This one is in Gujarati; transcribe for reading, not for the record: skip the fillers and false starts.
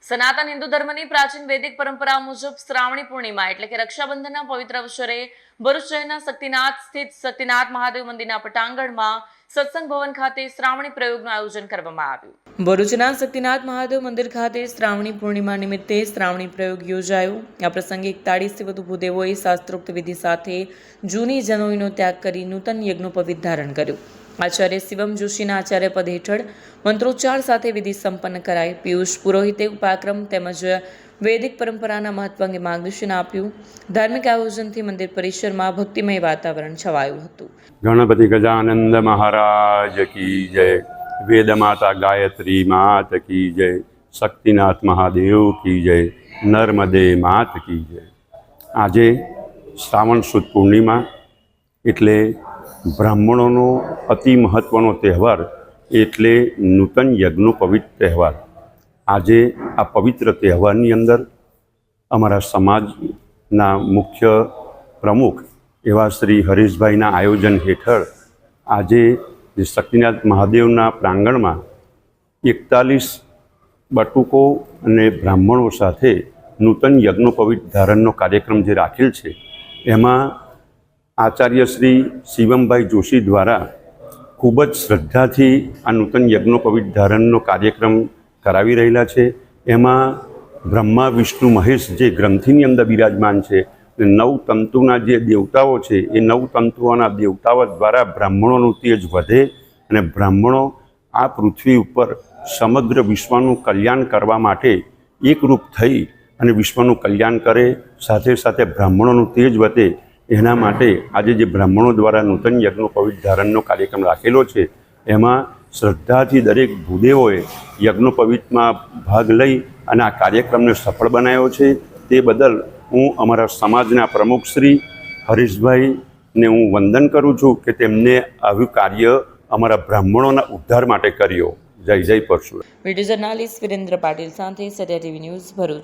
સનાતન હિન્દુ ધર્મની પ્રાચીન વૈદિક પરંપરા મુજબ શ્રાવણી પૂર્ણિમા એટલે કે રક્ષાબંધનના પવિત્ર અવસરે ભરૂચ શહેરના શક્તિનાથ સ્થિત શક્તિનાથ મહાદેવ મંદિરના પટાંગણમાં સત્સંગ ભવન ખાતે શ્રાવણી પ્રયોગનું આયોજન કરવામાં આવ્યું। ભરૂચના શક્તિનાથ મહાદેવ મંદિર ખાતે શ્રાવણી પૂર્ણિમા નિમિત્તે શ્રાવણી પ્રયોગ યોજાયો। આ પ્રસંગે 41થી વધુ ભૂદેવોએ શાસ્ત્રોક્ત વિધિ સાથે જૂની જનોઈનો ત્યાગ કરી નૂતન યજ્ઞનું પવિત્ર ધારણ કર્યું। આચાર્ય શિવમ જોશીના આચાર્ય પદ હેઠળ મંત્રોચ્ચાર સાથે વિધિ સંપન્ન કરાઈ। પિયુષ પુરોહિતે ઉપાક્રમ તેમજ વૈદિક પરંપરાના મહત્વ અંગે માર્ગદર્શન આપ્યું। ધાર્મિક આયોજનથી મંદિર પરિસરમાં ભક્તિમય વાતાવરણ છવાયું હતું। गणपति गजानंद महाराज की जय, वेद माता गायत्री मात की जय, शक्तिनाथ महादेव की जय, नर्मदे मात की जय। આજે શ્રાવણ સુદ પૂર્ણિમા એટલે બ્રાહ્મણોનો અતિ મહત્ત્વનો તહેવાર એટલે નૂતન યજ્ઞનો પવિત્ર તહેવાર। આજે આ પવિત્ર તહેવારની અંદર અમારા સમાજના મુખ્ય પ્રમુખ એવા શ્રી હરીશભાઈના આયોજન હેઠળ આજે જે શક્તિનાથ મહાદેવના પ્રાંગણમાં 41 બટુકો અને બ્રાહ્મણો સાથે નૂતન યજ્ઞ પવિત્ર ધારણનો કાર્યક્રમ જે રાખેલ છે એમાં આચાર્ય શ્રી શિવમભાઈ જોશી દ્વારા ખૂબ જ શ્રદ્ધાથી આ નૂતન યજ્ઞ પવિત્ર ધારણનો કાર્યક્રમ કરાવી રહેલા છે। એમાં બ્રહ્મા વિષ્ણુ મહેશ જે ગ્રંથિની અંદર બિરાજમાન છે, 9 તંતુના જે દેવતાઓ છે એ 9 તંતુઓના દેવતાઓ દ્વારા બ્રાહ્મણોનું તેજ વધે અને બ્રાહ્મણો આ પૃથ્વી ઉપર સમગ્ર વિશ્વનું કલ્યાણ કરવા માટે એકરૂપ થઈ અને વિશ્વનું કલ્યાણ કરે, સાથે સાથે બ્રાહ્મણોનું તેજ વધે। એના માટે આજે જે બ્રાહ્મણો દ્વારા નૂતન યજ્ઞ પવિત્ર ધારણનો કાર્યક્રમ રાખેલો છે એમાં શ્રદ્ધાથી દરેક ભૂદેવોએ યજ્ઞ પવિત્રમાં ભાગ લઈ અને આ કાર્યક્રમને સફળ બનાવ્યો છે। તે બદલ હું અમારા સમાજના પ્રમુખ શ્રી હરીશભાઈને હું વંદન કરું છું કે તેમને આવ્યું કાર્ય અમારા બ્રાહ્મણોના ઉદ્ધાર માટે કર્યો। જય જય પરશુરામ। વિડીયો જર્નાલિસ્ટ વિરેન્દ્ર પાટીલ સાથે સત્યા ટીવી ન્યૂઝ ભરૂચ।